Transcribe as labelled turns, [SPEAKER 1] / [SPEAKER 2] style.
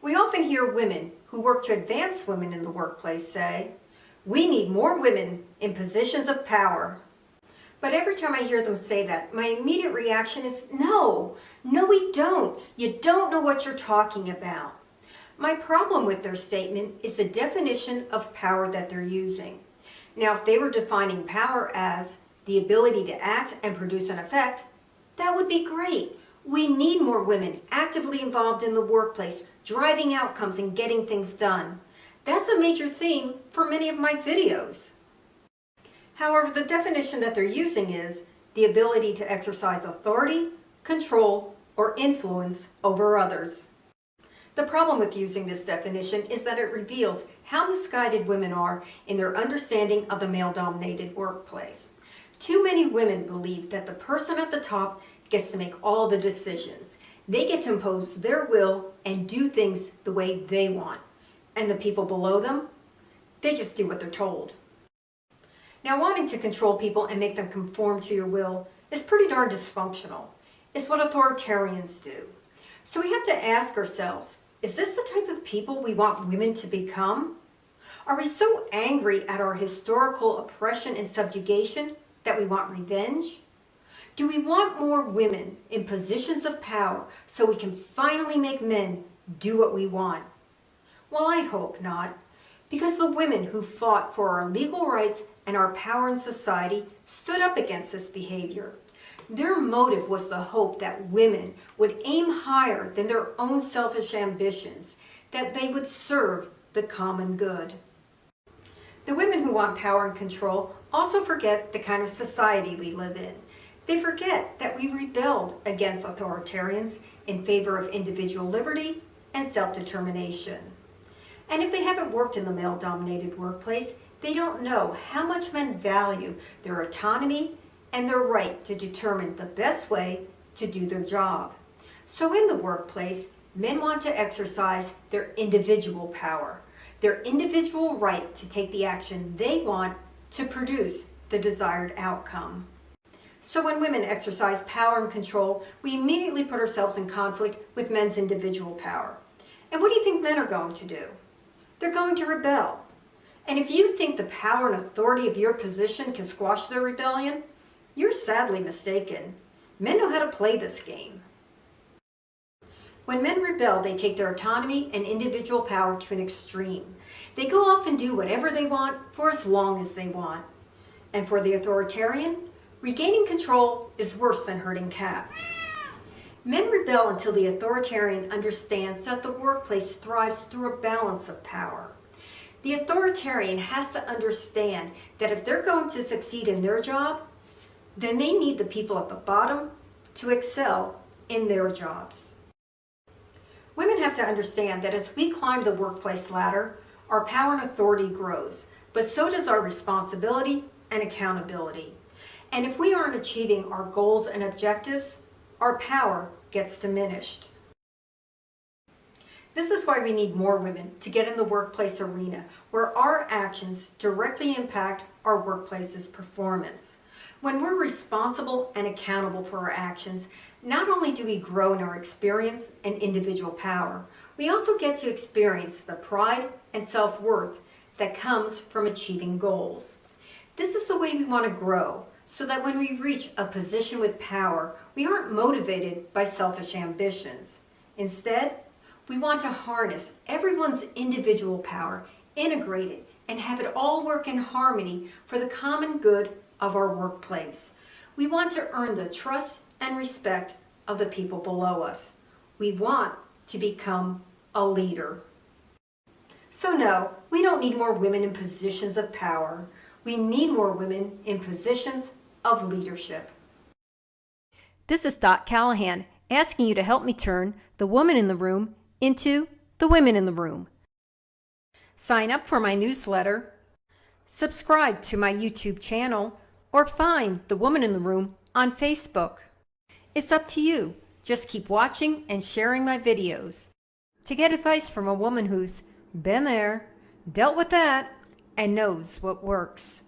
[SPEAKER 1] We often hear women who work to advance women in the workplace say, "We need more women in positions of power." But every time I hear them say that, my immediate reaction is, no, we don't. You don't know what you're talking about. My problem with their statement is the definition of power that they're using. Now, if they were defining power as the ability to act and produce an effect, that would be great. We need more women actively involved in the workplace, driving outcomes and getting things done. That's a major theme for many of my videos. However, the definition that they're using is the ability to exercise authority, control, or influence over others. The problem with using this definition is that it reveals how misguided women are in their understanding of the male-dominated workplace. Too many women believe that the person at the top gets to make all the decisions. They get to impose their will and do things the way they want. And the people below them, they just do what they're told. Now, wanting to control people and make them conform to your will is pretty darn dysfunctional. It's what authoritarians do. So we have to ask ourselves, is this the type of people we want women to become? Are we so angry at our historical oppression and subjugation that we want revenge? Do we want more women in positions of power so we can finally make men do what we want? Well, I hope not, because the women who fought for our legal rights and our power in society stood up against this behavior. Their motive was the hope that women would aim higher than their own selfish ambitions, that they would serve the common good. The women who want power and control also forget the kind of society we live in. They forget that we rebelled against authoritarians in favor of individual liberty and self-determination. And if they haven't worked in the male-dominated workplace, they don't know how much men value their autonomy and their right to determine the best way to do their job. So in the workplace, men want to exercise their individual power, their individual right to take the action they want to produce the desired outcome. So when women exercise power and control, we immediately put ourselves in conflict with men's individual power. And what do you think men are going to do? They're going to rebel. And if you think the power and authority of your position can squash their rebellion, you're sadly mistaken. Men know how to play this game. When men rebel, they take their autonomy and individual power to an extreme. They go off and do whatever they want for as long as they want. And for the authoritarian, regaining control is worse than herding cats. Men rebel until the authoritarian understands that the workplace thrives through a balance of power. The authoritarian has to understand that if they're going to succeed in their job, then they need the people at the bottom to excel in their jobs. Women have to understand that as we climb the workplace ladder, our power and authority grows, but so does our responsibility and accountability. And if we aren't achieving our goals and objectives, our power gets diminished. This is why we need more women to get in the workplace arena, where our actions directly impact our workplace's performance. When we're responsible and accountable for our actions, not only do we grow in our experience and individual power, we also get to experience the pride and self-worth that comes from achieving goals. This is the way we want to grow, so that when we reach a position with power, we aren't motivated by selfish ambitions. Instead, we want to harness everyone's individual power, integrate it, and have it all work in harmony for the common good of our workplace. We want to earn the trust and respect of the people below us. We want to become a leader. So no, we don't need more women in positions of power. We need more women in positions of leadership. This is Dot Callahan asking you to help me turn the woman in the room into the women in the room. Sign up for my newsletter, subscribe to my YouTube channel, or find the Woman in the Room on Facebook. It's up to you. Just keep watching and sharing my videos. To get advice from a woman who's been there, dealt with that, and knows what works.